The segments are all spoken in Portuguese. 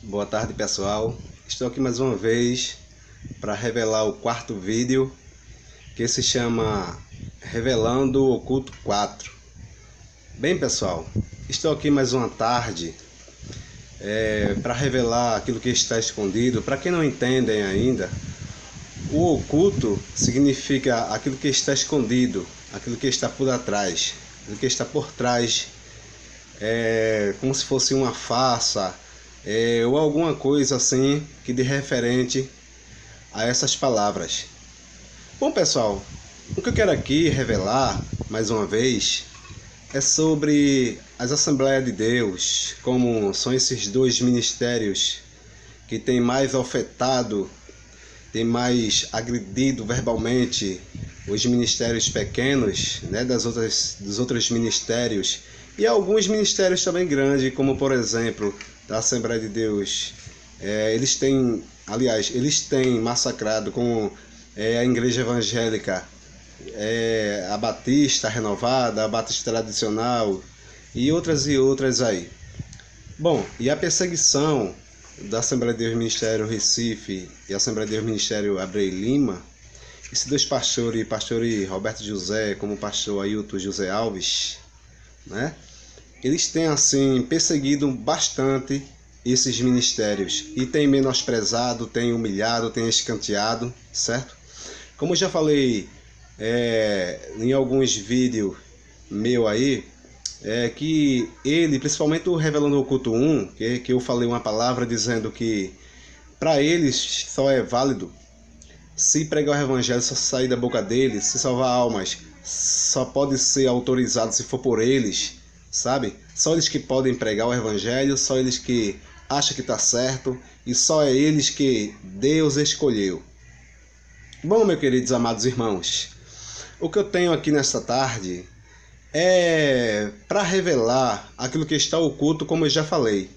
Boa tarde, pessoal. Estou aqui mais uma vez para revelar o quarto vídeo, que se chama Revelando o Oculto 4. Bem, pessoal, estou aqui mais uma tarde para revelar aquilo que está escondido. Para quem não entendem ainda, o oculto significa aquilo que está escondido, aquilo que está por trás, aquilo que está por trás, como se fosse uma farsa, ou alguma coisa assim que de referente a essas palavras. Bom, pessoal, o que eu quero aqui revelar mais uma vez é sobre as Assembleias de Deus, como são esses dois ministérios que têm mais afetado, têm mais agredido verbalmente os ministérios pequenos, né, dos outros ministérios, e alguns ministérios também grandes, como por exemplo da Assembleia de Deus. Eles têm massacrado com a Igreja Evangélica, a Batista Renovada, a Batista Tradicional e outras aí. Bom, e a perseguição da Assembleia de Deus Ministério Recife e a Assembleia de Deus Ministério Abreu e Lima, esses dois pastores, pastor Roberto José, como o pastor Ailton José Alves, né? Eles têm assim perseguido bastante esses ministérios e têm menosprezado, têm humilhado, têm escanteado, certo? Como eu já falei em alguns vídeos meus aí, que ele, principalmente o Revelando o Oculto 1, que eu falei uma palavra dizendo que para eles só é válido se pregar o evangelho, só sair da boca deles, se salvar almas, só pode ser autorizado se for por eles, sabe? Só eles que podem pregar o evangelho, só eles que acham que está certo, e só é eles que Deus escolheu. Bom, meus queridos amados irmãos, o que eu tenho aqui nesta tarde é para revelar aquilo que está oculto, como eu já falei.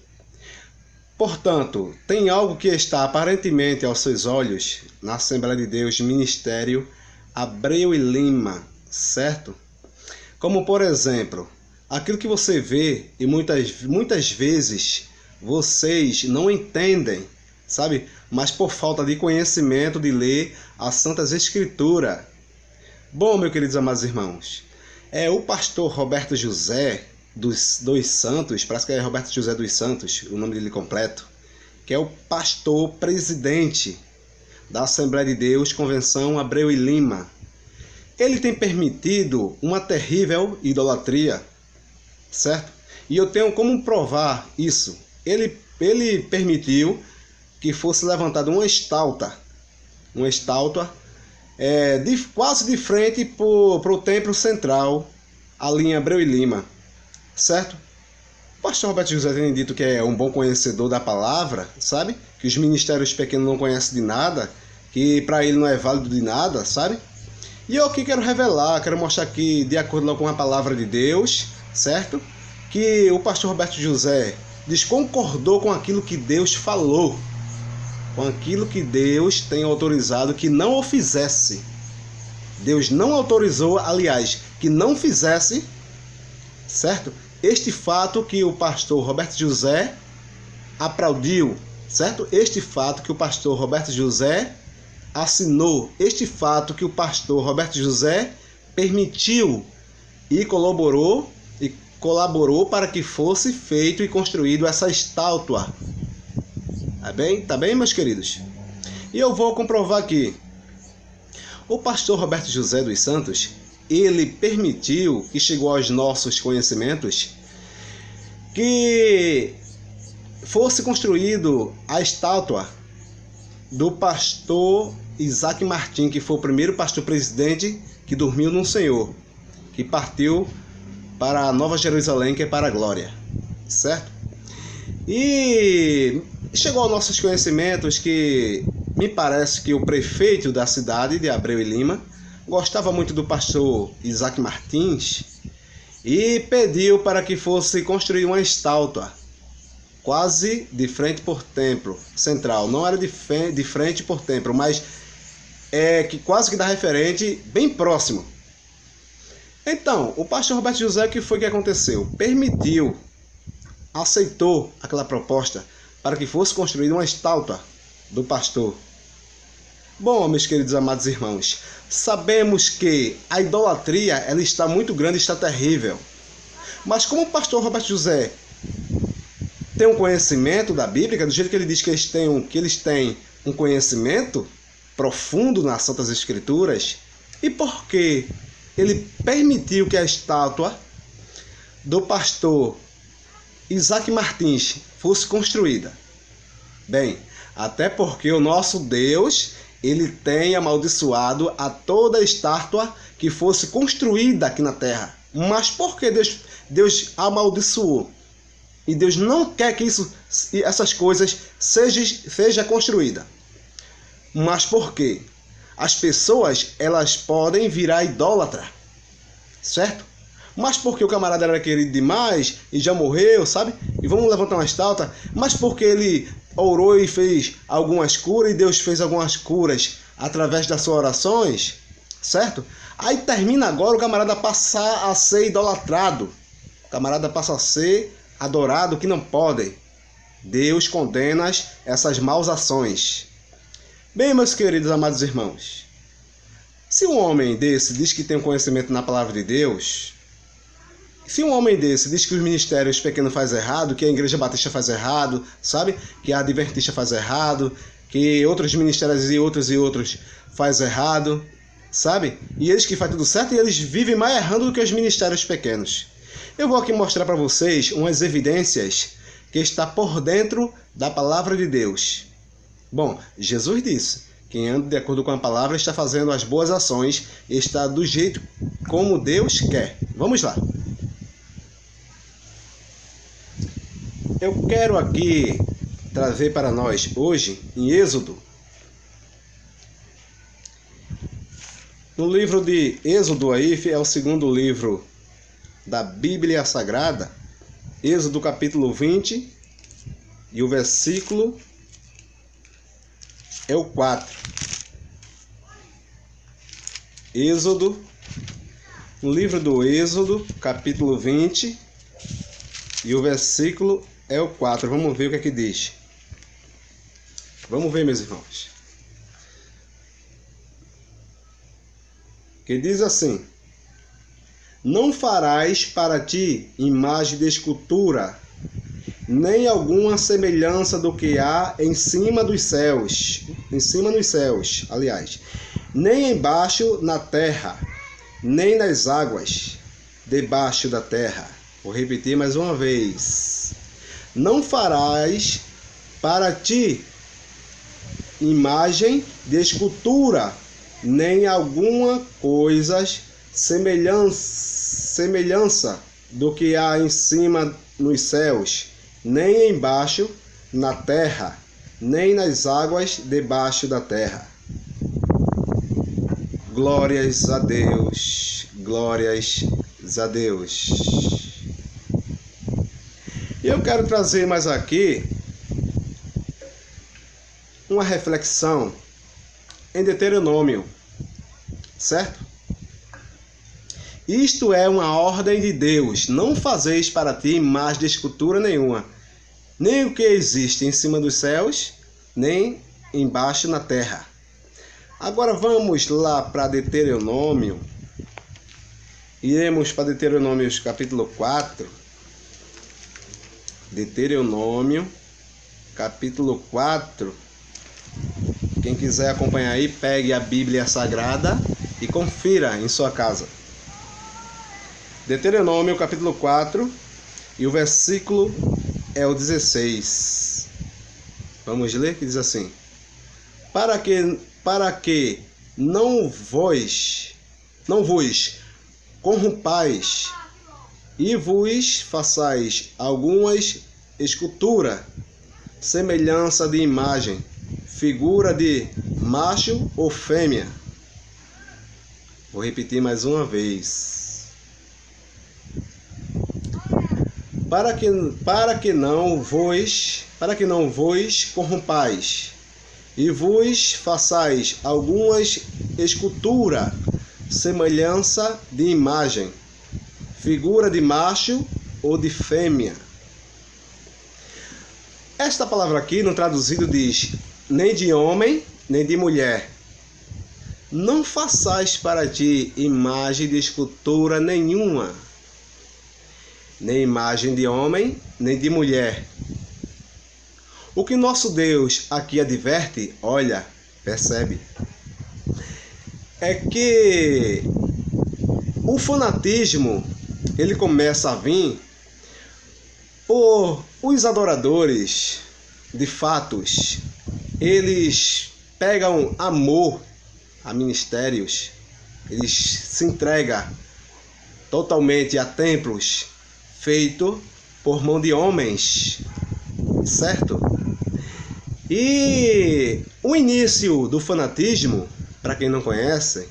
Portanto, tem algo que está aparentemente aos seus olhos na Assembleia de Deus Ministério Abreu e Lima, certo? Como por exemplo, aquilo que você vê e muitas vezes vocês não entendem, sabe? Mas por falta de conhecimento de ler as Santas Escrituras. Bom, meus queridos amados irmãos, o pastor Roberto José dos Santos, parece que é Roberto José dos Santos, o nome dele completo, que é o pastor presidente da Assembleia de Deus Convenção Abreu e Lima. Ele tem permitido uma terrível idolatria, certo? E eu tenho como provar isso. Ele permitiu que fosse levantada uma estátua, quase de frente para o templo central, ali em Abreu e Lima, certo? O pastor Roberto José tem dito que é um bom conhecedor da palavra, sabe? Que os ministérios pequenos não conhecem de nada, que para ele não é válido de nada, sabe? E eu aqui quero revelar, quero mostrar aqui, de acordo com a palavra de Deus, certo? Que o pastor Roberto José desconcordou com aquilo que Deus falou, com aquilo que Deus tem autorizado que não o fizesse. Deus não autorizou, aliás, que não fizesse, certo? Este fato que o pastor Roberto José aplaudiu, certo? Este fato que o pastor Roberto José assinou, este fato que o pastor Roberto José permitiu e colaborou para que fosse feito e construído essa estátua. Tá bem, meus queridos? E eu vou comprovar aqui. O pastor Roberto José dos Santos, ele permitiu e chegou aos nossos conhecimentos que fosse construído a estátua do pastor Isaac Martins, que foi o primeiro pastor presidente que dormiu no Senhor, que partiu para a Nova Jerusalém, que é para a glória, certo? E chegou aos nossos conhecimentos que me parece que o prefeito da cidade de Abreu e Lima gostava muito do pastor Isaac Martins e pediu para que fosse construir uma estátua quase de frente por templo central. Não era de frente por templo, mas que quase que dá referente bem próximo. Então, o pastor Roberto José, o que foi que aconteceu? Aceitou aquela proposta, para que fosse construída uma estátua do pastor. Bom, meus queridos amados irmãos, sabemos que a idolatria ela está muito grande, está terrível. Mas como o pastor Roberto José tem um conhecimento da Bíblia, do jeito que ele diz que eles têm um conhecimento profundo nas Santas Escrituras, e por que ele permitiu que a estátua do pastor Isaac Martins fosse construída? Bem, até porque o nosso Deus, ele tem amaldiçoado a toda estátua que fosse construída aqui na terra. Mas por que Deus amaldiçoou? E Deus não quer que essas coisas seja construída. Mas por quê? As pessoas, elas podem virar idólatra, certo? Mas porque o camarada era querido demais e já morreu, sabe? E vamos levantar uma estátua. Mas porque ele orou e fez algumas curas, e Deus fez algumas curas através das suas orações, certo? Aí termina agora o camarada passar a ser idolatrado. O camarada passa a ser adorado, que não pode. Deus condena essas maus ações. Bem, meus queridos amados irmãos, se um homem desse diz que tem um conhecimento na palavra de Deus, se um homem desse diz que os ministérios pequenos faz errado, que a Igreja Batista faz errado, sabe? Que a Adventista faz errado, que outros ministérios e outros faz errado, sabe? E eles que fazem tudo certo, e eles vivem mais errando do que os ministérios pequenos. Eu vou aqui mostrar para vocês umas evidências que está por dentro da palavra de Deus. Bom, Jesus disse: quem anda de acordo com a palavra está fazendo as boas ações e está do jeito como Deus quer. Vamos lá. Eu quero aqui trazer para nós hoje, em Êxodo, no livro de Êxodo aí, é o segundo livro da Bíblia Sagrada, Êxodo capítulo 20, e o versículo é o 4. Êxodo, no livro do Êxodo, capítulo 20, e o versículo é o 4. Vamos ver o que é que diz. Vamos ver, meus irmãos. Que diz assim: não farás para ti imagem de escultura, nem alguma semelhança do que há em cima dos céus, aliás, nem embaixo na terra, nem nas águas debaixo da terra. Vou repetir mais uma vez. Não farás para ti imagem de escultura, nem alguma coisa semelhança do que há em cima nos céus, nem embaixo na terra, nem nas águas debaixo da terra. Glórias a Deus, glórias a Deus. E eu quero trazer mais aqui uma reflexão em Deuteronômio, certo? Isto é uma ordem de Deus: não fazeis para ti imagem de escultura nenhuma, nem o que existe em cima dos céus, nem embaixo na terra. Agora vamos lá para Deuteronômio. Iremos para Deuteronômio capítulo 4. Deuteronômio capítulo 4. Quem quiser acompanhar aí, pegue a Bíblia Sagrada e confira em sua casa. Deuteronômio capítulo 4 e o versículo é o 16. Vamos ler, que diz assim: para que não vos corrompais e vos façais algumas escultura, semelhança de imagem, figura de macho ou fêmea. Vou repetir mais uma vez. Para que não vos corrompais e vos façais algumas escultura, semelhança de imagem, figura de macho ou de fêmea. Esta palavra aqui, no traduzido, diz: nem de homem, nem de mulher. Não façais para ti imagem de escultura nenhuma, nem imagem de homem, nem de mulher. O que nosso Deus aqui adverte, olha, percebe, é que o fanatismo, ele começa a vir por os adoradores de fatos. Eles pegam amor a ministérios, eles se entregam totalmente a templos feitos por mão de homens, certo? E o início do fanatismo, para quem não conhece,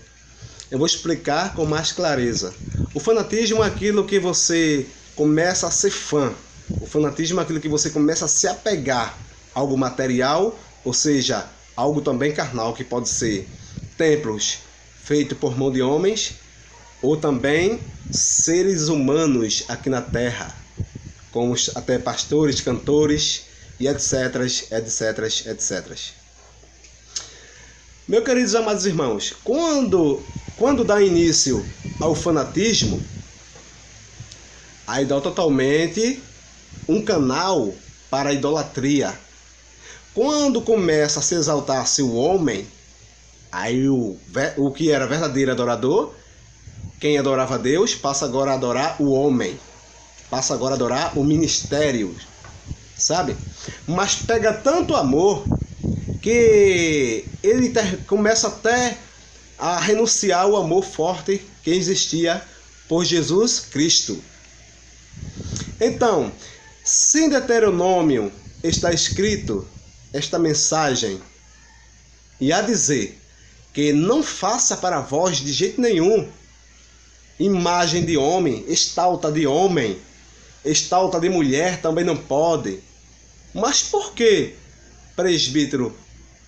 eu vou explicar com mais clareza. O fanatismo é aquilo que você começa a ser fã. O fanatismo é aquilo que você começa a se apegar a algo material, ou seja, algo também carnal, que pode ser templos feitos por mão de homens, ou também seres humanos aqui na terra, como até pastores, cantores e etc, etc, etc. Meus queridos amados irmãos, quando dá início ao fanatismo, aí dá totalmente um canal para a idolatria. Quando começa a se exaltar-se o homem, aí o que era verdadeiro adorador, quem adorava a Deus, passa agora a adorar o homem, passa agora a adorar o ministério, sabe? Mas pega tanto amor que ele começa até a renunciar ao amor forte que existia por Jesus Cristo. Então, se em Deuteronômio está escrito esta mensagem, e a dizer que não faça para vós de jeito nenhum imagem de homem, estátua de mulher também não pode. Mas por que, presbítero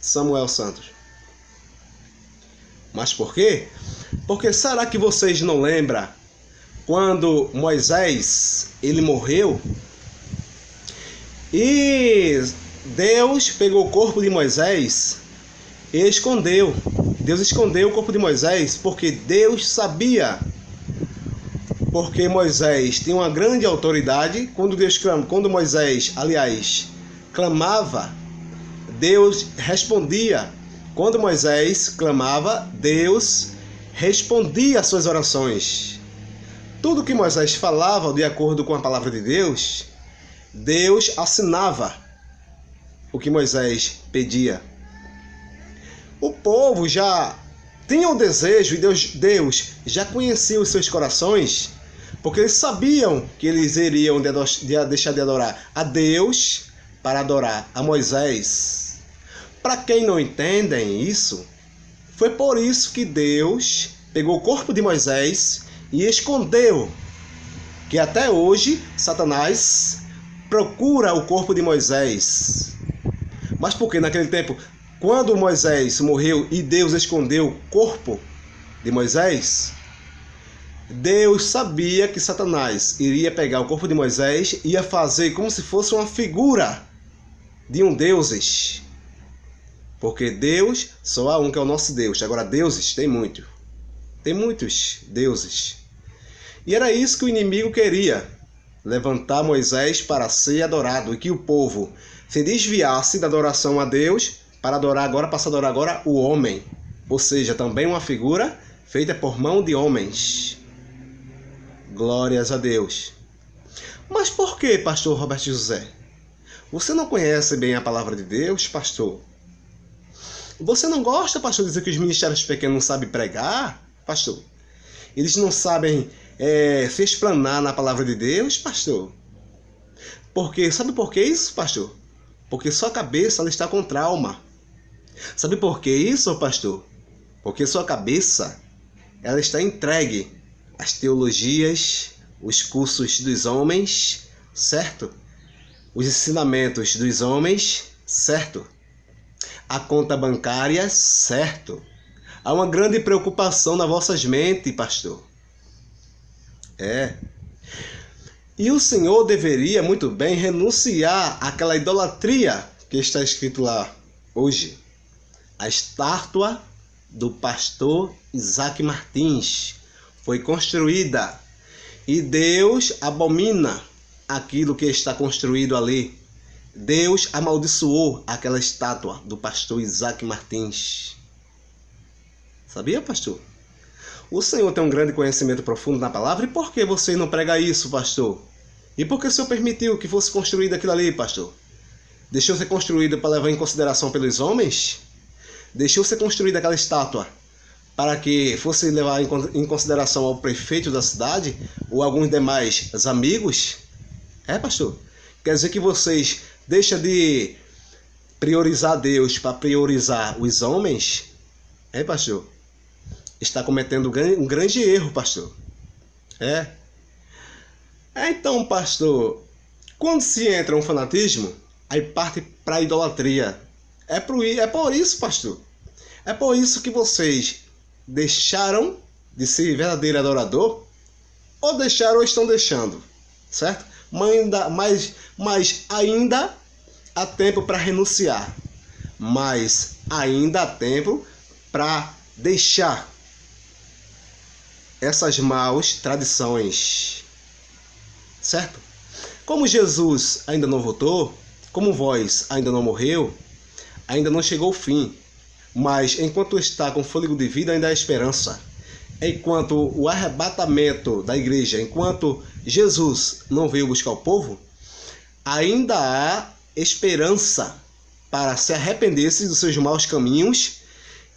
Samuel Santos? Mas por quê? Porque será que vocês não lembram quando Moisés, ele morreu? E Deus pegou o corpo de Moisés e escondeu. Deus escondeu o corpo de Moisés porque Deus sabia. Porque Moisés tinha uma grande autoridade. Quando Moisés, aliás, clamava, Deus respondia. Quando Moisés clamava, Deus respondia às suas orações. Tudo que Moisés falava de acordo com a palavra de Deus, Deus assinava o que Moisés pedia. O povo já tinha o desejo e Deus já conhecia os seus corações, porque eles sabiam que eles iriam deixar de adorar a Deus para adorar a Moisés. Para quem não entendem isso, foi por isso que Deus pegou o corpo de Moisés e escondeu, que até hoje Satanás procura o corpo de Moisés. Mas por que naquele tempo, quando Moisés morreu e Deus escondeu o corpo de Moisés, Deus sabia que Satanás iria pegar o corpo de Moisés e ia fazer como se fosse uma figura de um deuses. Porque Deus só há um que é o nosso Deus. Agora deuses tem muito. Tem muitos deuses. E era isso que o inimigo queria. Levantar Moisés para ser adorado. E que o povo se desviasse da adoração a Deus para passar a adorar agora o homem. Ou seja, também uma figura feita por mão de homens. Glórias a Deus. Mas por que, pastor Roberto José? Você não conhece bem a palavra de Deus, pastor? Você não gosta, pastor, de dizer que os ministérios pequenos não sabem pregar, pastor? Eles não sabem se explanar na palavra de Deus, pastor? Sabe por que isso, pastor? Porque sua cabeça ela está com trauma. Sabe por que isso, pastor? Porque sua cabeça ela está entregue às teologias, os cursos dos homens, certo? Os ensinamentos dos homens, certo? A conta bancária, certo? Há uma grande preocupação nas vossas mentes, pastor. E o Senhor deveria muito bem renunciar àquela idolatria que está escrito lá hoje. A estátua do pastor Isaac Martins foi construída e Deus abomina aquilo que está construído ali. Deus amaldiçoou aquela estátua do pastor Isaac Martins. Sabia, pastor? O Senhor tem um grande conhecimento profundo na palavra, e por que você não prega isso, pastor? E por que o Senhor permitiu que fosse construído aquilo ali, pastor? Deixou ser construído para levar em consideração pelos homens? Deixou ser construída aquela estátua para que fosse levar em consideração ao prefeito da cidade ou alguns demais amigos? Pastor? Quer dizer que vocês deixam de priorizar Deus para priorizar os homens? Pastor? Está cometendo um grande erro, pastor. Então, pastor, quando se entra um fanatismo, aí parte para a idolatria. É por isso, pastor. É por isso que vocês deixaram de ser verdadeiro adorador, ou deixaram ou estão deixando, certo? Mas ainda há tempo para renunciar. Mas ainda há tempo para deixar essas maus tradições, certo? Como Jesus ainda não voltou, como vós ainda não morreu, ainda não chegou o fim, mas enquanto está com fôlego de vida ainda há esperança. Enquanto o arrebatamento da igreja, enquanto Jesus não veio buscar o povo, ainda há esperança para se arrepender-se dos seus maus caminhos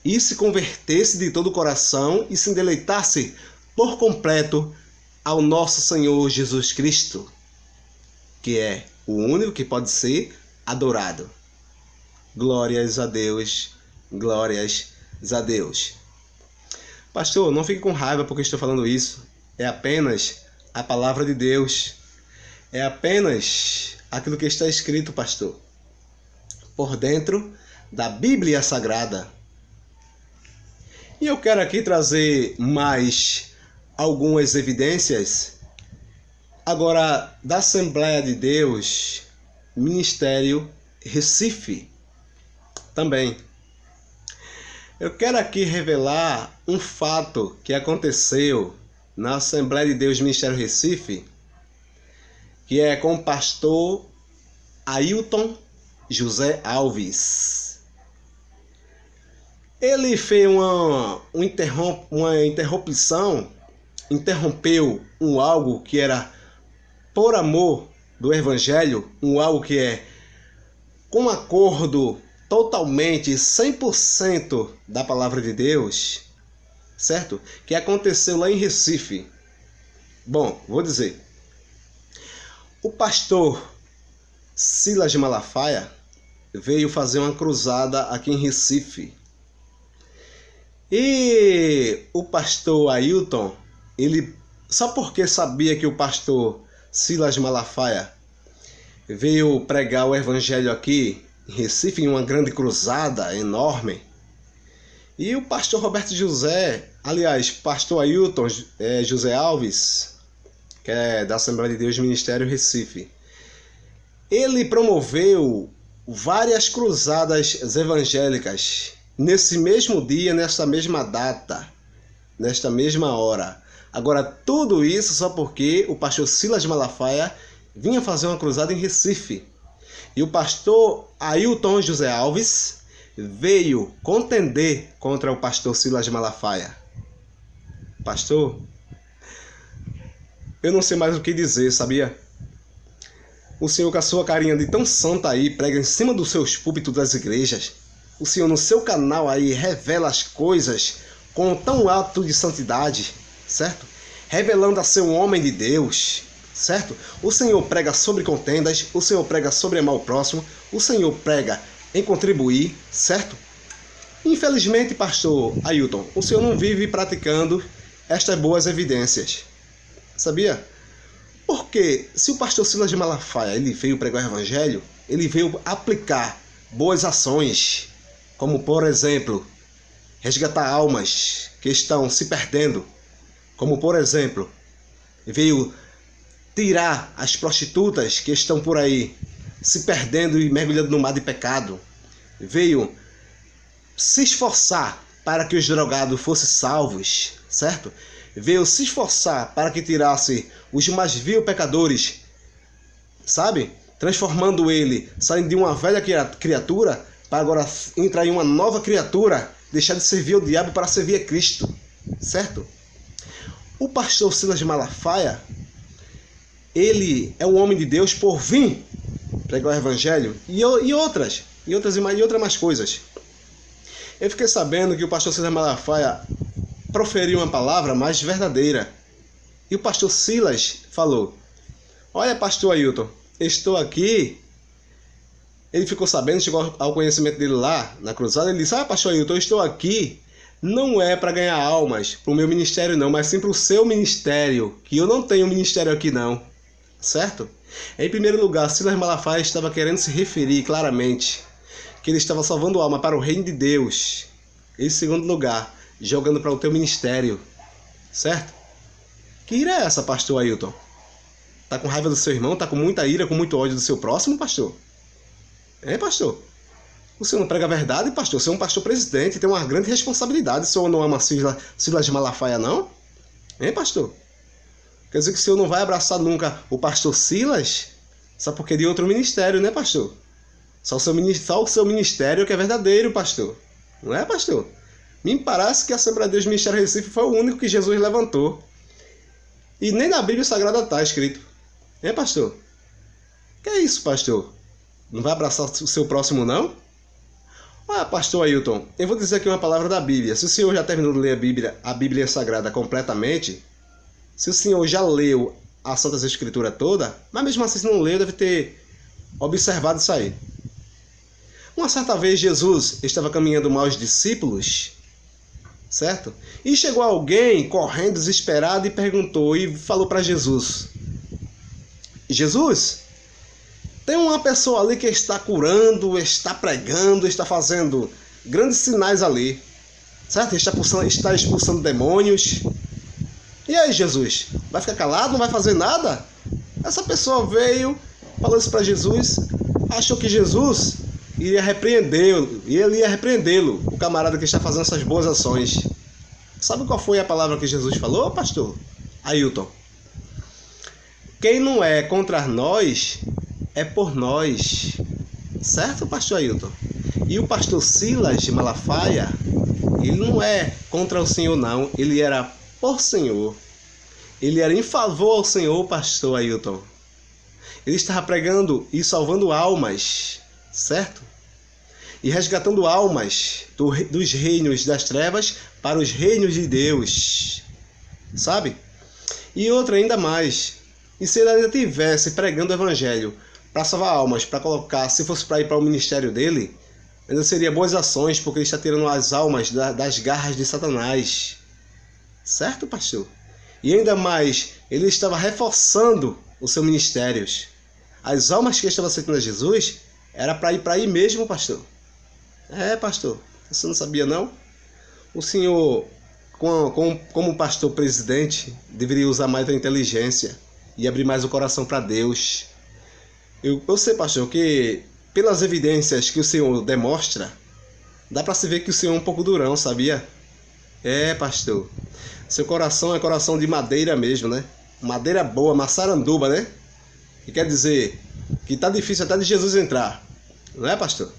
e se converter-se de todo o coração e se deleitar-se por completo ao nosso Senhor Jesus Cristo, que é o único que pode ser adorado. Glórias a Deus, glórias a Deus. Pastor, não fique com raiva porque estou falando isso. É apenas a palavra de Deus. É apenas aquilo que está escrito, pastor, por dentro da Bíblia Sagrada. E eu quero aqui trazer mais algumas evidências, agora, da Assembleia de Deus, Ministério Recife, também. Eu quero aqui revelar um fato que aconteceu na Assembleia de Deus, Ministério Recife, que é com o pastor Ailton José Alves. Ele fez uma interrupção, interrompeu algo que era por amor do Evangelho, algo que é com acordo totalmente, 100% da palavra de Deus, certo? Que aconteceu lá em Recife. Bom, vou dizer. O pastor Silas Malafaia veio fazer uma cruzada aqui em Recife. E o pastor Ailton, ele, só porque sabia que o pastor Silas Malafaia veio pregar o evangelho aqui em Recife, em uma grande cruzada enorme, e o pastor Roberto José, aliás, pastor Ailton José Alves, que é da Assembleia de Deus Ministério Recife, ele promoveu várias cruzadas evangélicas nesse mesmo dia, nessa mesma data, nesta mesma hora. Agora, tudo isso só porque o pastor Silas Malafaia vinha fazer uma cruzada em Recife. E o pastor Ailton José Alves veio contender contra o pastor Silas Malafaia. Pastor, eu não sei mais o que dizer, sabia? O senhor com a sua carinha de tão santa aí, prega em cima dos seus púlpitos das igrejas. O senhor no seu canal aí revela as coisas com tão alto de santidade, certo? Revelando a ser um homem de Deus, certo? O senhor prega sobre contendas, o senhor prega sobre amar o próximo, o senhor prega em contribuir, certo? Infelizmente, pastor Ailton, o senhor não vive praticando estas boas evidências, sabia? Porque se o pastor Silas de Malafaia ele veio pregar o evangelho, ele veio aplicar boas ações, como por exemplo, resgatar almas que estão se perdendo, como por exemplo, veio tirar as prostitutas que estão por aí se perdendo e mergulhando no mar de pecado. Veio se esforçar para que os drogados fossem salvos, certo? Veio se esforçar para que tirasse os mais vil pecadores, sabe? Transformando ele, saindo de uma velha criatura, para agora entrar em uma nova criatura, deixar de servir ao diabo para servir a Cristo, certo? O pastor Silas de Malafaia, ele é um homem de Deus por vir pregar o evangelho e outras mais coisas. Eu fiquei sabendo que o pastor Silas de Malafaia proferiu uma palavra mais verdadeira. E o pastor Silas falou: olha, pastor Ailton, estou aqui. Ele ficou sabendo, chegou ao conhecimento dele lá na cruzada. Ele disse: pastor Ailton, eu estou aqui não é para ganhar almas para o meu ministério não, mas sim para o seu ministério, que eu não tenho ministério aqui não, certo? Em primeiro lugar, Silas Malafaia estava querendo se referir claramente que ele estava salvando alma para o reino de Deus. Em segundo lugar, jogando para o teu ministério, certo? Que ira é essa, pastor Ailton? Tá com raiva do seu irmão? Tá com muita ira, com muito ódio do seu próximo, pastor? Pastor? O senhor não prega a verdade, pastor? O senhor é um pastor presidente, tem uma grande responsabilidade. O senhor não ama Silas de Malafaia, não? Pastor? Quer dizer que o senhor não vai abraçar nunca o pastor Silas? Só porque é de outro ministério, né, pastor? Só o seu ministério que é verdadeiro, pastor. Não é, pastor? Me parece que a Assembleia de Deus Ministério Recife foi o único que Jesus levantou. E nem na Bíblia Sagrada está escrito. Pastor? Que é isso, pastor? Não vai abraçar o seu próximo, não? Pastor Ailton, eu vou dizer aqui uma palavra da Bíblia. Se o senhor já terminou de ler a Bíblia Sagrada completamente, se o senhor já leu a Santa Escritura toda, mas mesmo assim se não leu, deve ter observado isso aí. Uma certa vez Jesus estava caminhando mal os discípulos, certo? E chegou alguém correndo desesperado e perguntou e falou para Jesus: Jesus, tem uma pessoa ali que está curando, está pregando, está fazendo grandes sinais ali, certo? Está expulsando demônios. E aí, Jesus? Vai ficar calado? Não vai fazer nada? Essa pessoa veio, falou isso para Jesus, achou que Jesus iria repreendê-lo, e ele ia repreendê-lo, o camarada que está fazendo essas boas ações. Sabe qual foi a palavra que Jesus falou, pastor Ailton? Quem não é contra nós é por nós, certo, pastor Ailton? E o pastor Silas de Malafaia, ele não é contra o Senhor não, ele era por Senhor. Ele era em favor ao Senhor, pastor Ailton. Ele estava pregando e salvando almas, certo? E resgatando almas dos reinos das trevas para os reinos de Deus, sabe? E outra ainda mais, e se ele ainda tivesse pregando o evangelho para salvar almas, para colocar, se fosse para ir para o ministério dele, ainda seria boas ações, porque ele está tirando as almas das garras de Satanás, certo, pastor? E ainda mais, ele estava reforçando o seu ministério. As almas que ele estava aceitando a Jesus era para ir mesmo, pastor. Pastor, você não sabia não? O senhor, como pastor presidente, deveria usar mais a inteligência e abrir mais o coração para Deus. Eu sei, pastor, que pelas evidências que o senhor demonstra, dá para se ver que o senhor é um pouco durão, sabia? Pastor, seu coração é coração de madeira mesmo, né? Madeira boa, maçaranduba, né? Que quer dizer que tá difícil até de Jesus entrar, não é, pastor?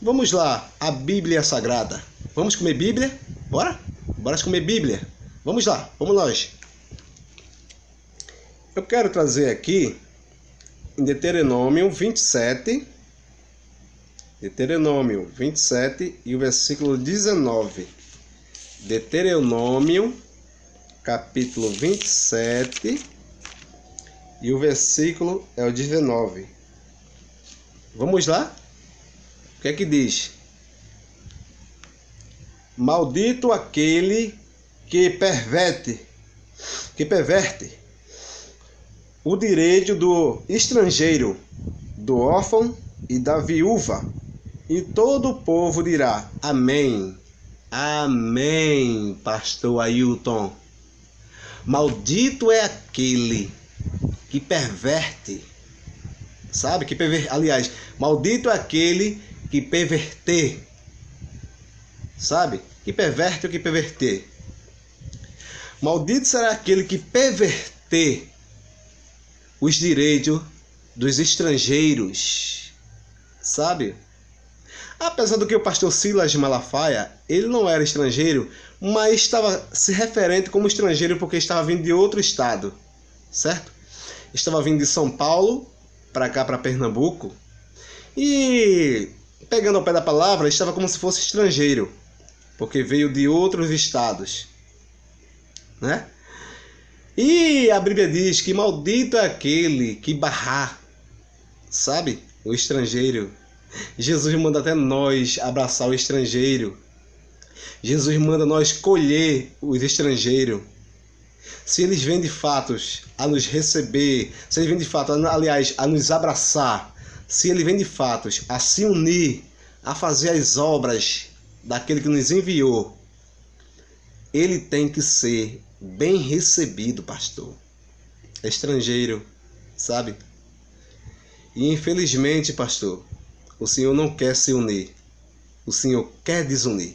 Vamos lá, a Bíblia Sagrada. Vamos comer Bíblia? Bora? Bora comer Bíblia. Vamos lá, vamos nós. Eu quero trazer aqui em Deuteronômio 27 e o versículo 19. Deuteronômio, capítulo 27 e o versículo é o 19. Vamos lá? O que é que diz? Maldito aquele que perverte o direito do estrangeiro, do órfão e da viúva. E todo o povo dirá: Amém. Amém, pastor Ailton. Maldito é aquele que perverte. Sabe? Aliás, maldito é aquele que perverter. Sabe? Que perverte ou que perverter. Maldito será aquele que perverter os direitos dos estrangeiros. Sabe? Apesar do que o pastor Silas de Malafaia, ele não era estrangeiro, mas estava se referente como estrangeiro porque estava vindo de outro estado, certo? Estava vindo de São Paulo para cá, para Pernambuco, e pegando ao pé da palavra, estava como se fosse estrangeiro, porque veio de outros estados, né? E a Bíblia diz que maldito é aquele que barrar, sabe? O estrangeiro. Jesus manda até nós abraçar o estrangeiro. Jesus manda nós colher os estrangeiros. Se eles vêm de fato a nos receber, se eles vêm de fato, aliás, a nos abraçar, se ele vem de fato a se unir, a fazer as obras daquele que nos enviou, ele tem que ser bem recebido, pastor. Estrangeiro, sabe? E infelizmente, pastor, o Senhor não quer se unir. O Senhor quer desunir.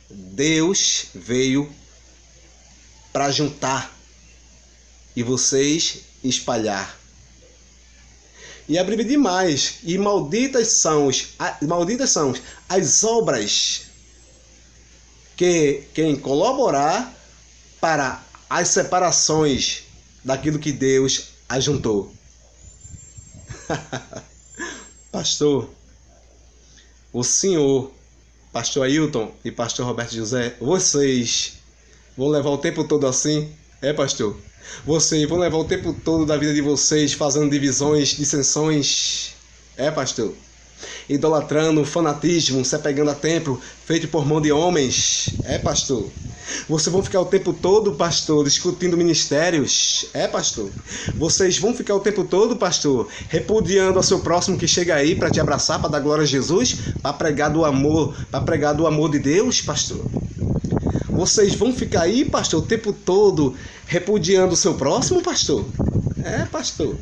Deus veio para juntar e vocês espalhar. E a Bíblia diz mais, e malditas são as obras que quem colaborar para as separações daquilo que Deus ajuntou. Pastor, o senhor, pastor Ailton e pastor Roberto José, vocês vão levar o tempo todo assim? É, pastor? Vocês vão levar o tempo todo da vida de vocês fazendo divisões, dissensões? É, pastor? Idolatrando, fanatismo, se apegando a templo feito por mão de homens? É, pastor? Vocês vão ficar o tempo todo, pastor, discutindo ministérios? É, pastor? Vocês vão ficar o tempo todo, pastor, repudiando ao seu próximo que chega aí para te abraçar, para dar glória a Jesus, para pregar do amor de Deus, pastor? Vocês vão ficar aí, pastor, o tempo todo repudiando o seu próximo, pastor? É, pastor?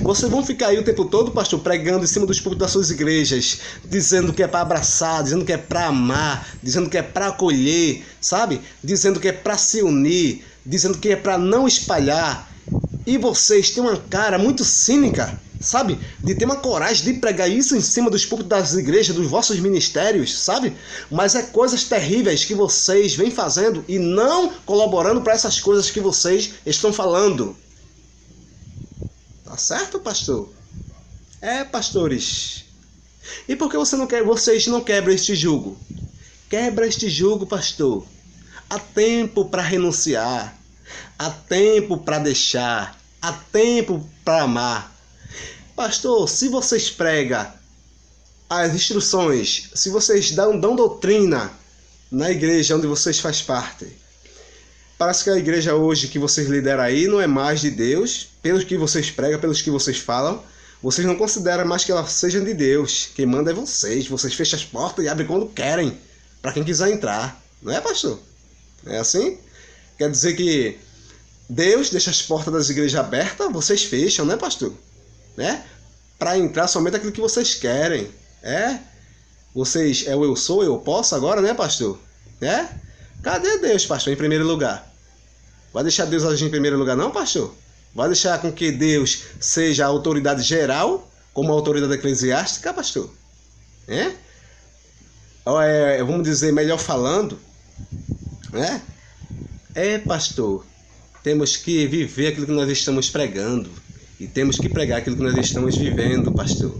Vocês vão ficar aí o tempo todo, pastor, pregando em cima dos púlpitos das suas igrejas, dizendo que é para abraçar, dizendo que é para amar, dizendo que é para acolher, sabe? Dizendo que é para se unir, dizendo que é para não espalhar. E vocês têm uma cara muito cínica, sabe? De ter uma coragem de pregar isso em cima dos púlpitos das igrejas, dos vossos ministérios, sabe? Mas é coisas terríveis que vocês vêm fazendo e não colaborando para essas coisas que vocês estão falando. Tá certo, pastor? É, pastores. E por que vocês não quebram este jugo? Quebra este jugo, pastor. Há tempo para renunciar. Há tempo para deixar. Há tempo para amar. Pastor, se vocês pregam as instruções, se vocês dão doutrina na igreja onde vocês fazem parte, parece que a igreja hoje que vocês lideram aí não é mais de Deus, pelos que vocês pregam, pelos que vocês falam, vocês não consideram mais que ela seja de Deus. Quem manda é vocês fecham as portas e abrem quando querem, para quem quiser entrar. Não é, pastor? É assim? Quer dizer que Deus deixa as portas das igrejas abertas, vocês fecham, né, pastor? Né? Para entrar somente aquilo que vocês querem. É? Vocês é o eu sou, eu posso agora, né, pastor? É? Cadê Deus, pastor, em primeiro lugar? Vai deixar Deus agir em primeiro lugar, não, pastor? Vai deixar com que Deus seja a autoridade geral, como a autoridade eclesiástica, pastor? É? Vamos dizer, melhor falando, né? É, pastor, temos que viver aquilo que nós estamos pregando. E temos que pregar aquilo que nós estamos vivendo, pastor.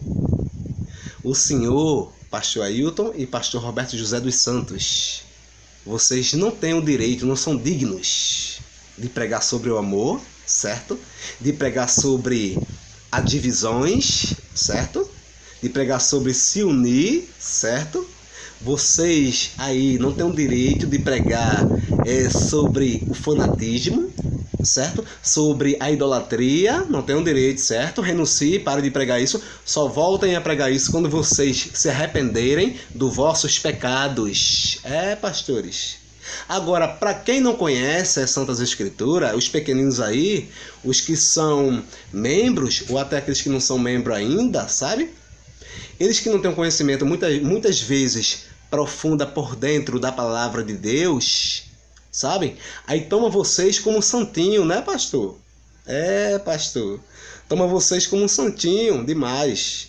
O senhor, pastor Ailton e pastor Roberto José dos Santos, vocês não têm o direito, não são dignos de pregar sobre o amor, certo? De pregar sobre as divisões, certo? De pregar sobre se unir, certo? Vocês aí não têm o direito de pregar sobre o fanatismo, certo? Sobre a idolatria, não tem o direito, certo? Renuncie, pare de pregar isso. Só voltem a pregar isso quando vocês se arrependerem dos vossos pecados. É, pastores. Agora, para quem não conhece as Santas Escrituras, os pequeninos aí, os que são membros, ou até aqueles que não são membros ainda, sabe? Eles que não têm um conhecimento muitas vezes profunda por dentro da palavra de Deus, sabe? Aí toma vocês como um santinho, né, pastor? É, pastor. Toma vocês como um santinho demais,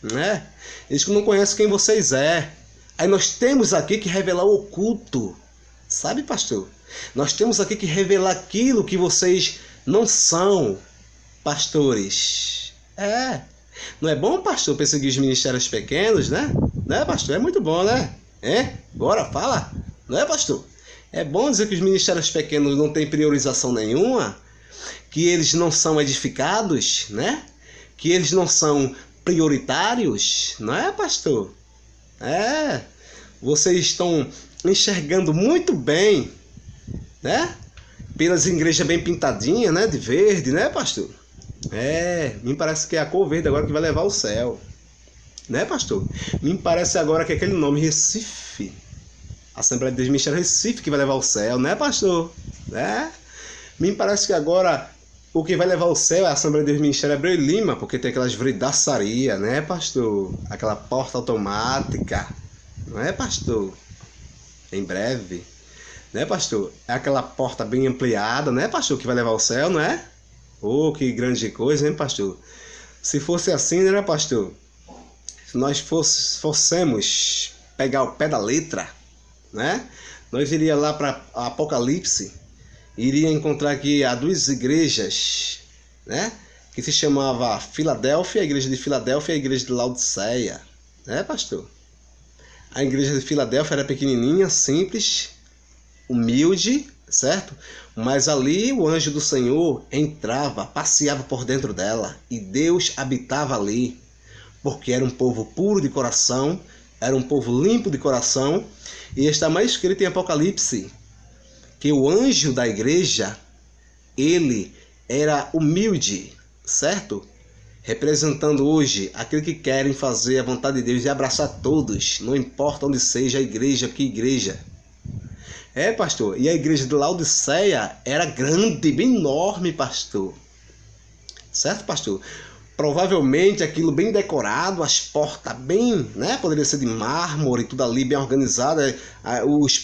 né? Eles que não conhecem quem vocês é. Aí nós temos aqui que revelar o oculto, sabe, pastor? Nós temos aqui que revelar aquilo que vocês não são, pastores. É. Não é bom, pastor, perseguir os ministérios pequenos, né? Né, pastor? É muito bom, né? É? Bora, fala. Não é, pastor? É bom dizer que os ministérios pequenos não têm priorização nenhuma, que eles não são edificados, né? Que eles não são prioritários, não é, pastor? É. Vocês estão enxergando muito bem, né? Pelas igrejas bem pintadinhas, né? De verde, né, pastor? É, me parece que é a cor verde agora que vai levar ao céu. Né, pastor? Me parece agora que é aquele nome Recife. Assembleia de Deus Ministério Recife que vai levar ao céu, né, pastor? Né? Me parece que agora o que vai levar ao céu é a Assembleia de Deus Ministério Abreu e Lima, porque tem aquelas vridaçarias, né, pastor? Aquela porta automática, não é, pastor? Em breve, né, pastor? É aquela porta bem ampliada, né, pastor? Que vai levar ao céu, não é? Oh, que grande coisa, hein, pastor? Se fosse assim, né, pastor? Se nós fossemos pegar o pé da letra, né? Nós iria lá para Apocalipse, iria encontrar aqui as duas igrejas, né? Que se chamava Filadélfia, a igreja de Filadélfia e a igreja de Laodiceia, né, pastor? A igreja de Filadélfia era pequenininha, simples, humilde, certo? Mas ali o anjo do Senhor entrava, passeava por dentro dela e Deus habitava ali, porque era um povo puro de coração, era um povo limpo de coração, e está mais escrito em Apocalipse que o anjo da igreja, ele era humilde, certo? Representando hoje aqueles que querem fazer a vontade de Deus e abraçar todos, não importa onde seja a igreja, que igreja. É, pastor, e a igreja de Laodiceia era grande, bem enorme, pastor. Certo, pastor? Provavelmente aquilo bem decorado, as portas bem, né? Poderia ser de mármore, tudo ali bem organizado,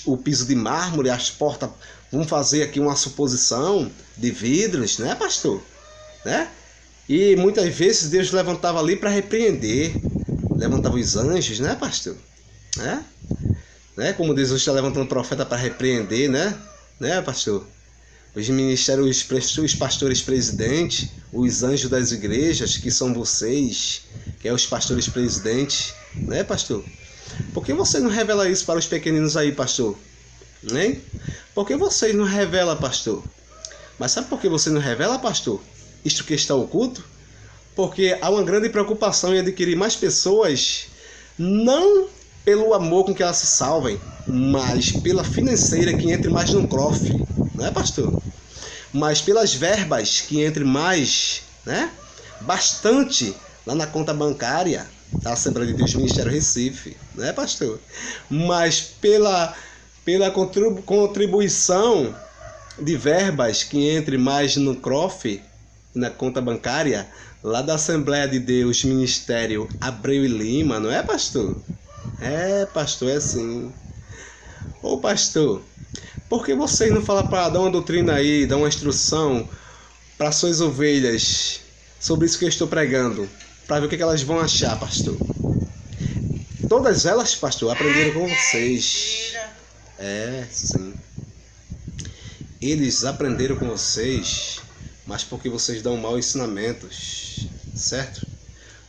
o piso de mármore, as portas, vamos fazer aqui uma suposição de vidros, né, pastor? Né? E muitas vezes Deus levantava ali para repreender, levantava os anjos, né, pastor? Né? Como Deus está levantando profeta para repreender, né, pastor? Os ministérios, os pastores presidentes, os anjos das igrejas, que são vocês, que é os pastores presidentes, né, pastor? Por que você não revela isso para os pequeninos aí, pastor? Né? Por que vocês não revelam, pastor? Mas sabe por que você não revela, pastor? Isto que está oculto? Porque há uma grande preocupação em adquirir mais pessoas, não pelo amor com que elas se salvem, mas pela financeira que entre mais no cofre, não é, pastor? Mas pelas verbas que entre mais, né? Bastante lá na conta bancária da Assembleia de Deus Ministério Recife, não é, pastor? Mas pela contribuição de verbas que entre mais no cofre, na conta bancária, lá da Assembleia de Deus Ministério Abreu e Lima, não é, pastor? É, pastor, é assim. Ô, pastor, por que vocês não falam para dar uma doutrina aí, dar uma instrução para suas ovelhas sobre isso que eu estou pregando, para ver o que elas vão achar, pastor? Todas elas, pastor, aprenderam com vocês. É, sim. Eles aprenderam com vocês, mas porque vocês dão maus ensinamentos, certo?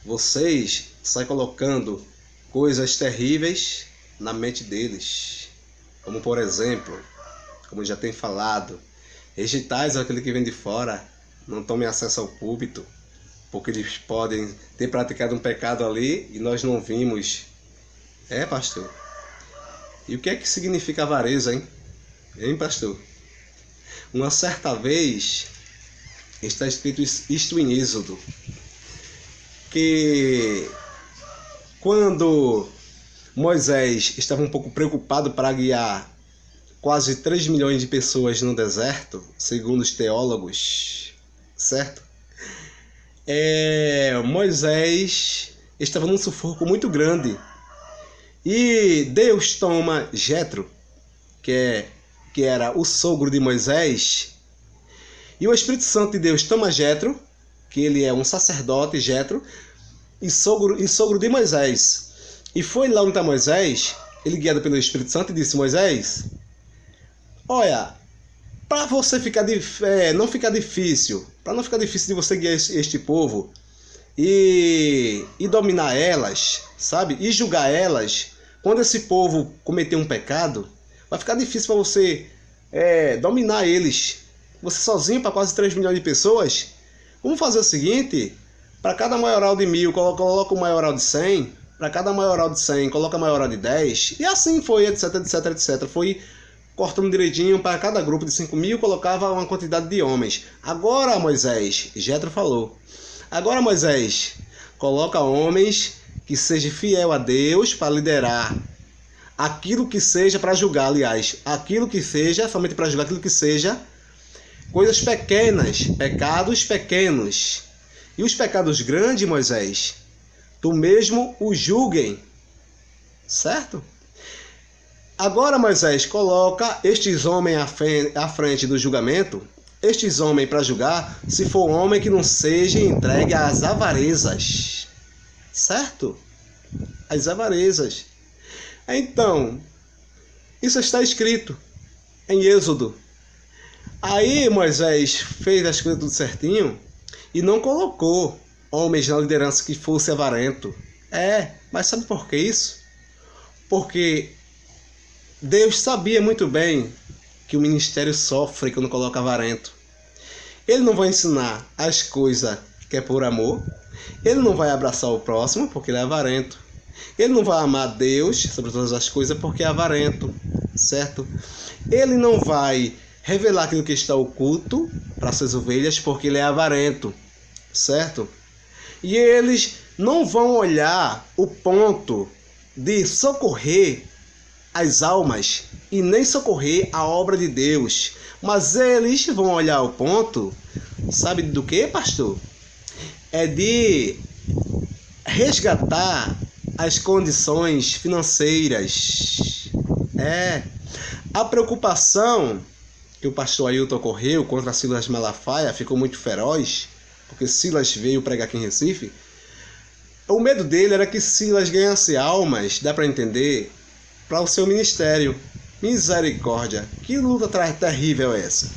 Vocês saem colocando coisas terríveis na mente deles, como por exemplo, como já tem falado, rejeitais aquele que vem de fora, não tomem acesso ao púlpito, porque eles podem ter praticado um pecado ali e nós não vimos. É, pastor? E o que é que significa avareza, hein? Hein, pastor? Uma certa vez está escrito isto em Êxodo, que quando Moisés estava um pouco preocupado para guiar quase 3 milhões de pessoas no deserto, segundo os teólogos, certo? Moisés estava num sufoco muito grande. E Deus toma Jetro, que era o sogro de Moisés, e o Espírito Santo de Deus toma Jetro, que ele é um sacerdote, Jetro, e sogro de Moisés. E foi lá onde está Moisés, ele guiado pelo Espírito Santo, e disse: Moisés, olha, para você não ficar difícil, para não ficar difícil de você guiar este povo e dominar elas, sabe? E julgar elas, quando esse povo cometer um pecado, vai ficar difícil para você dominar eles. Você sozinho para quase 3 milhões de pessoas. Vamos fazer o seguinte: para cada maioral de 1000, coloca o maioral de 100. Para cada maioral de 100, coloca a maioral de 10. E assim foi, etc, etc, etc. Foi cortando direitinho. Para cada grupo de 5.000, colocava uma quantidade de homens. Agora, Moisés, Jetro falou: agora, Moisés, coloca homens que sejam fiel a Deus para liderar aquilo que seja, para julgar, aliás, aquilo que seja, somente para julgar aquilo que seja, coisas pequenas, pecados pequenos. E os pecados grandes, Moisés, tu mesmo os julguem, certo? Agora, Moisés, coloca estes homens à frente do julgamento, estes homens para julgar, se for um homem que não seja entregue às avarezas, certo? Às avarezas. Então, isso está escrito em Êxodo. Aí Moisés fez as coisas tudo certinho e não colocou homens na liderança que fosse avarento. Mas sabe por que isso? Porque Deus sabia muito bem que o ministério sofre quando coloca avarento. Ele não vai ensinar as coisas que é por amor. Ele não vai abraçar o próximo porque ele é avarento. Ele não vai amar Deus sobre todas as coisas porque é avarento, certo? Ele não vai revelar aquilo que está oculto para suas ovelhas porque ele é avarento, certo? E eles não vão olhar o ponto de socorrer as almas e nem socorrer a obra de Deus, mas eles vão olhar o ponto, sabe do que, pastor? É de resgatar as condições financeiras. A preocupação que o pastor Ailton correu contra Silas Malafaia ficou muito feroz, porque Silas veio pregar aqui em Recife. O medo dele era que Silas ganhasse almas, dá para entender, para o seu ministério. Misericórdia, que luta terrível é essa?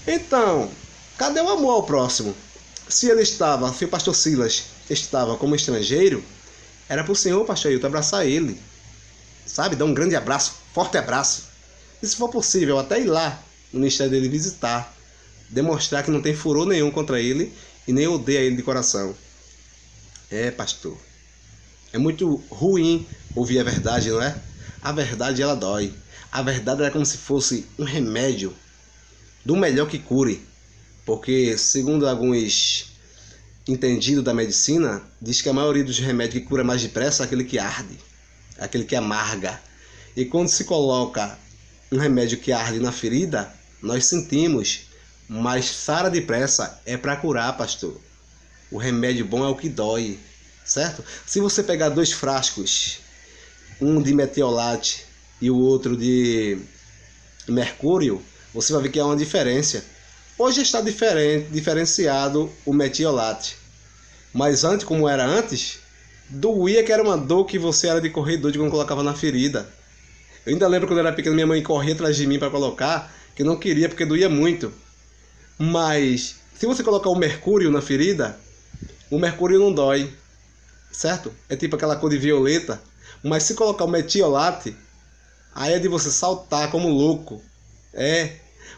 Então, cadê o amor ao próximo? Se o pastor Silas estava como estrangeiro, era para o senhor, pastor Ailton, abraçar ele, sabe? Dar um grande abraço, forte abraço. E se for possível, até ir lá no ministério dele visitar, demonstrar que não tem furor nenhum contra ele e nem odeia ele de coração. Pastor, é muito ruim ouvir a verdade, não é? A verdade, ela dói. A verdade é como se fosse um remédio do melhor que cure. Porque, segundo alguns entendidos da medicina, diz que a maioria dos remédios que cura mais depressa é aquele que arde, aquele que amarga. E quando se coloca um remédio que arde na ferida, nós sentimos, mas sara depressa é para curar, pastor. O remédio bom é o que dói, certo? Se você pegar 2 frascos, um de metiolate e o outro de mercúrio, você vai ver que há uma diferença. Hoje está diferenciado o metiolate, mas antes, como era antes, doía, que era uma dor que você era de correr doido quando colocava na ferida. Eu ainda lembro quando eu era pequeno, minha mãe corria atrás de mim para colocar, que eu não queria porque doía muito. Mas se você colocar o mercúrio na ferida, o mercúrio não dói, certo? É tipo aquela cor de violeta. Mas se colocar o metiolate, aí é de você saltar como louco.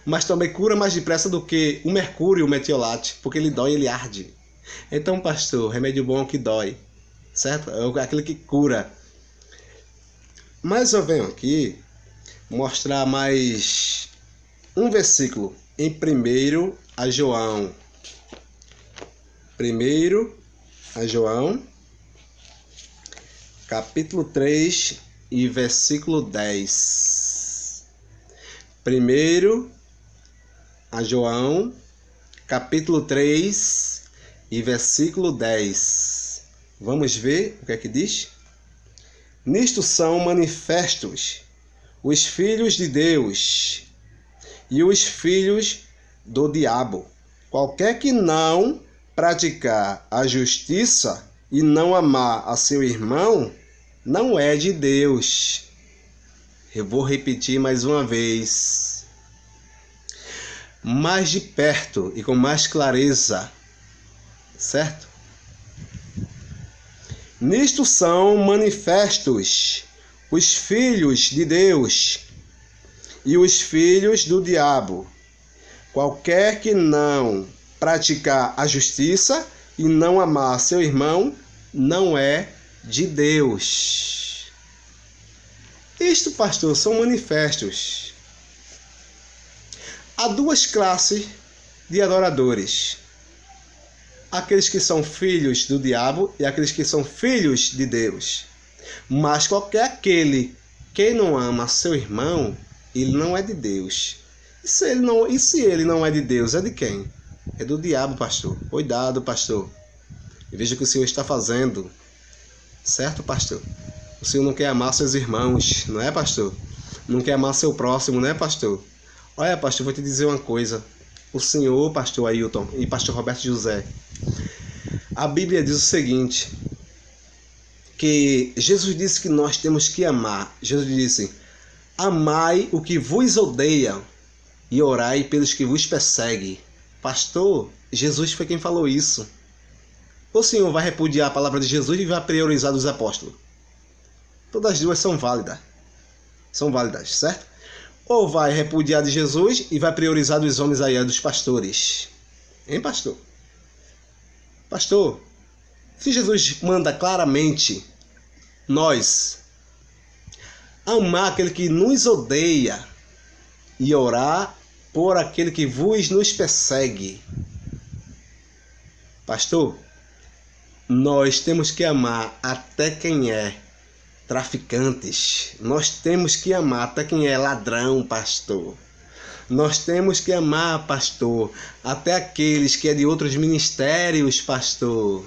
Mas também cura mais depressa do que o mercúrio, o metiolate, porque ele dói, ele arde. Então, pastor, remédio bom é o que dói, certo? É aquele que cura. Mas eu venho aqui mostrar mais um versículo em 1 a João. 1 a João, capítulo 3 e versículo 10. 1 João, capítulo 3 e versículo 10. Vamos ver o que é que diz? Nisto são manifestos os filhos de Deus e os filhos do diabo. Qualquer que não praticar a justiça e não amar a seu irmão, não é de Deus. Eu vou repetir mais uma vez, mais de perto e com mais clareza, certo? Nisto são manifestos os filhos de Deus e os filhos do diabo. Qualquer que não praticar a justiça e não amar seu irmão, não é de Deus. Isto, pastor, são manifestos. Há duas classes de adoradores: aqueles que são filhos do diabo e aqueles que são filhos de Deus. Mas qualquer aquele que não ama seu irmão, ele não é de Deus. E se ele não é de Deus, é de quem? É do diabo, pastor. Cuidado, pastor. E veja o que o Senhor está fazendo. Certo, pastor? O Senhor não quer amar seus irmãos, não é, pastor? Não quer amar seu próximo, não é, pastor? Olha, pastor, vou te dizer uma coisa. O Senhor, pastor Ailton e pastor Roberto José, a Bíblia diz o seguinte, que Jesus disse que nós temos que amar. Jesus disse: amai o que vos odeia e orai pelos que vos perseguem. Pastor, Jesus foi quem falou isso. O Senhor vai repudiar a palavra de Jesus e vai priorizar dos apóstolos? Todas as duas são válidas. São válidas, certo? Ou vai repudiar de Jesus e vai priorizar dos homens aí, dos pastores? Hein, pastor? Pastor, se Jesus manda claramente nós amar aquele que nos odeia e orar por aquele que nos persegue, pastor, nós temos que amar até quem é traficantes. Nós temos que amar até quem é ladrão, pastor. Nós temos que amar, pastor, até aqueles que é de outros ministérios, pastor.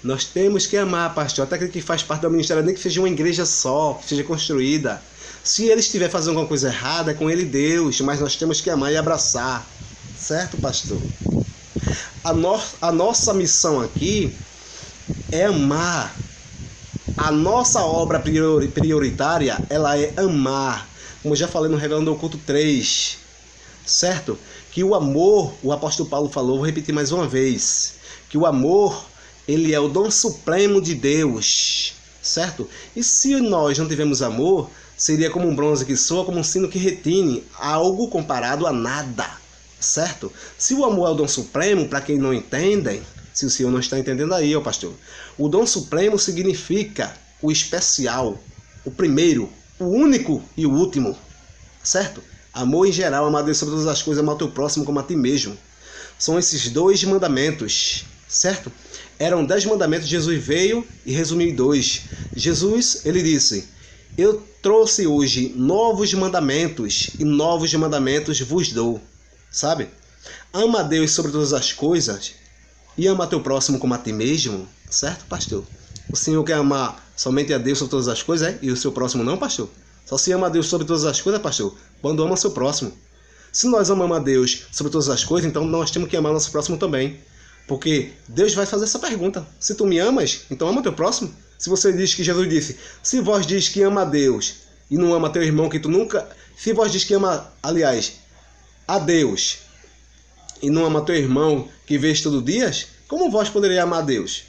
Nós temos que amar, pastor, até aquele que faz parte do ministério, nem que seja uma igreja só, que seja construída. Se ele estiver fazendo alguma coisa errada, é com ele Deus, mas nós temos que amar e abraçar. Certo, pastor? A nossa missão aqui é amar. A nossa obra prioritária, ela é amar. Como eu já falei no Revelando Oculto 3, certo? Que o amor, o apóstolo Paulo falou, vou repetir mais uma vez, que o amor, ele é o dom supremo de Deus, certo? E se nós não tivermos amor, seria como um bronze que soa, como um sino que retine, algo comparado a nada, certo? Se o amor é o dom supremo, para quem não entende, se o senhor não está entendendo aí, ó pastor, o dom supremo significa o especial, o primeiro, o único e o último, certo? Amor em geral, amar a Deus sobre todas as coisas, amar o teu próximo como a ti mesmo. São esses 2 mandamentos, certo? Eram 10 mandamentos, Jesus veio e resumiu em 2. Jesus, ele disse: eu trouxe hoje novos mandamentos e novos mandamentos vos dou, sabe? Ama a Deus sobre todas as coisas e ama teu próximo como a ti mesmo, certo, pastor? O Senhor quer amar somente a Deus sobre todas as coisas, e o seu próximo não, pastor? Só se ama a Deus sobre todas as coisas, pastor, quando ama seu próximo. Se nós amamos a Deus sobre todas as coisas, então nós temos que amar nosso próximo também. Porque Deus vai fazer essa pergunta: se tu me amas, então ama teu próximo. Se você diz que Jesus disse: se vós diz que ama a Deus e não ama teu irmão que tu nunca... Se vós diz que ama, aliás, a Deus e não ama teu irmão que vês todo dia, como vós poderia amar a Deus?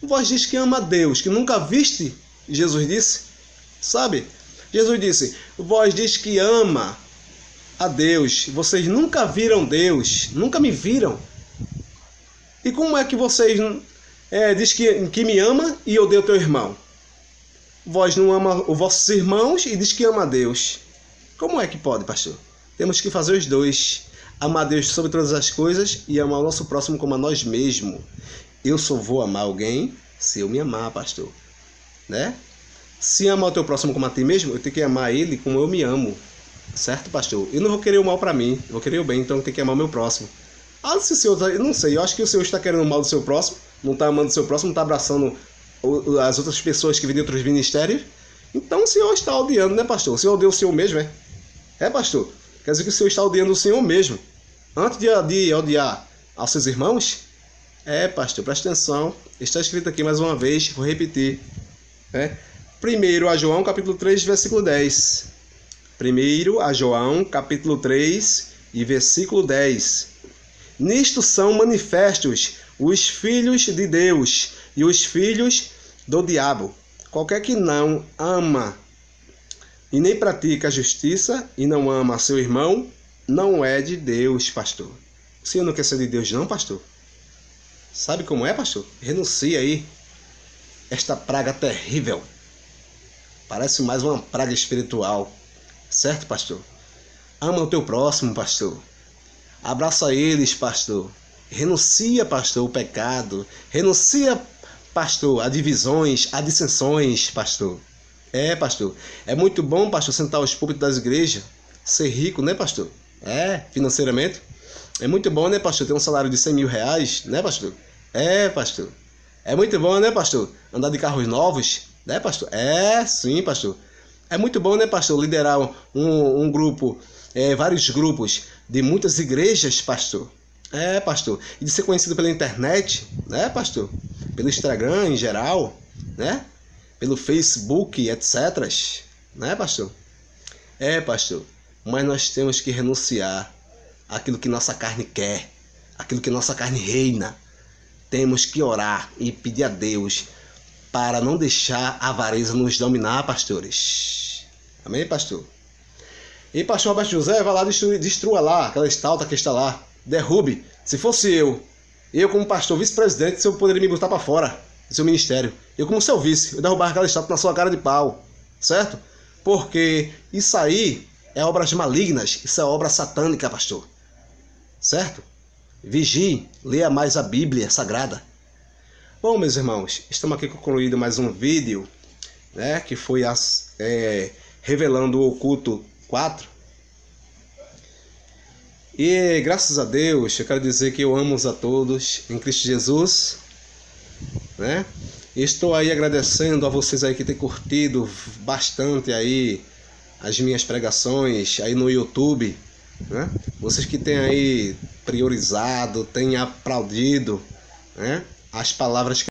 Vós diz que ama a Deus, que nunca viste, Jesus disse, sabe? Jesus disse: vós diz que ama a Deus, vocês nunca viram Deus, nunca me viram. E como é que vocês diz que me ama e odeia o teu irmão? Vós não ama os vossos irmãos e diz que ama a Deus. Como é que pode, pastor? Temos que fazer os dois. Amar a Deus sobre todas as coisas e amar o nosso próximo como a nós mesmos. Eu só vou amar alguém se eu me amar, pastor. Né? Se amar o teu próximo como a ti mesmo, eu tenho que amar ele como eu me amo. Certo, pastor? Eu não vou querer o mal para mim, eu vou querer o bem, então tem que amar o meu próximo. Ah, se o senhor, eu não sei, eu acho que o senhor está querendo o mal do seu próximo, não está amando o seu próximo, não está abraçando as outras pessoas que vêm de outros ministérios. Então o senhor está odiando, né, pastor? O senhor odeia o senhor mesmo, é? É, pastor? Quer dizer que o senhor está odiando o senhor mesmo. Antes de odiar aos seus irmãos? É, pastor, presta atenção. Está escrito aqui mais uma vez, vou repetir. Primeiro a João, capítulo 3, versículo 10. Primeiro a João, capítulo 3 e versículo 10. Nisto são manifestos os filhos de Deus e os filhos do diabo. Qualquer que não ama e nem pratica a justiça e não ama seu irmão, não é de Deus, pastor. O senhor não quer ser de Deus não, pastor? Sabe como é, pastor? Renuncia aí. Esta praga terrível. Parece mais uma praga espiritual. Certo, pastor? Ama o teu próximo, pastor. Abraça eles, pastor. Renuncia, pastor, o pecado. Renuncia, pastor, a divisões, a dissensões, pastor. É, pastor. É muito bom, pastor, sentar aos púlpitos das igrejas. Ser rico, né, pastor? É, financeiramente. É muito bom, né, pastor? Ter um salário de 100 mil reais, né, pastor? É, pastor. É muito bom, né, pastor? Andar de carros novos, né, pastor? É, sim, pastor. É muito bom, né, pastor? Liderar um grupo, vários grupos de muitas igrejas, pastor. É, pastor. E de ser conhecido pela internet, né, pastor? Pelo Instagram em geral, né? Pelo Facebook, etc. Né, pastor? É, pastor. Mas nós temos que renunciar àquilo que nossa carne quer, àquilo que nossa carne reina. Temos que orar e pedir a Deus para não deixar a avareza nos dominar, pastores. Amém, pastor? E pastor Roberto José, vai lá, destrua lá, aquela estalta que está lá. Derrube. Se fosse eu como pastor vice-presidente, eu poderia me botar para fora do seu ministério. Eu como seu vice, eu derrubar aquela estátua na sua cara de pau. Certo? Porque isso aí é obras malignas, isso é obra satânica, pastor. Certo? Vigie, leia mais a Bíblia Sagrada. Bom, meus irmãos, estamos aqui concluindo mais um vídeo, né, que foi revelando o oculto 4. E graças a Deus, eu quero dizer que eu amo-os a todos em Cristo Jesus, né? E estou aí agradecendo a vocês aí que têm curtido bastante aí as minhas pregações aí no YouTube, né? Vocês que têm aí priorizado, têm aplaudido, né, as palavras que